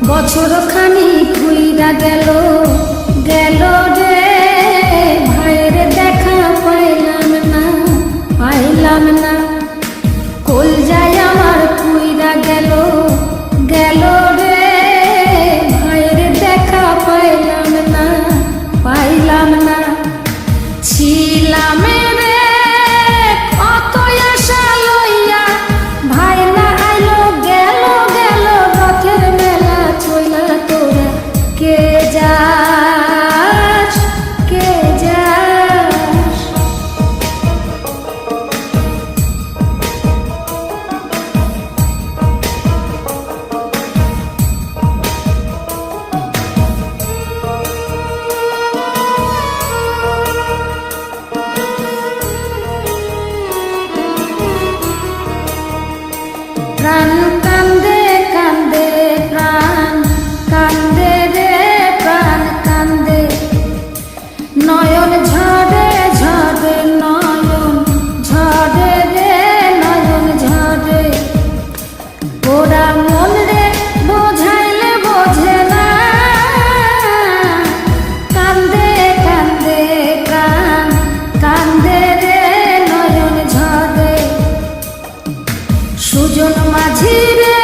বছর খানি ঘুইরা গেল গেল রে ভাইয়ের দেখা পাইলাম না পাইলাম না। কল যায় আমার ঘুইরা গেল গেল রে ভাইয়ের দেখা পাইলাম না পাইলাম না। ছিলাম রে কত আশা লইয়া ভাই না আইলো গেল গেল রথের মেলা চইলা তোরা কে যাস কে যাস। প্রাণ কান্দে কান্দে প্রাণ কান্দে রে প্রাণ কান্দে নয়ন ঝরে ঝরে নয়ন ঝরে রে নয়ন ঝরে। ওরা মন রে বোঝাইলে বোঝে না কান্দে কান্দে প্রাণ কান্দে রে নয়ন ঝরে। সুজন মাঝি রে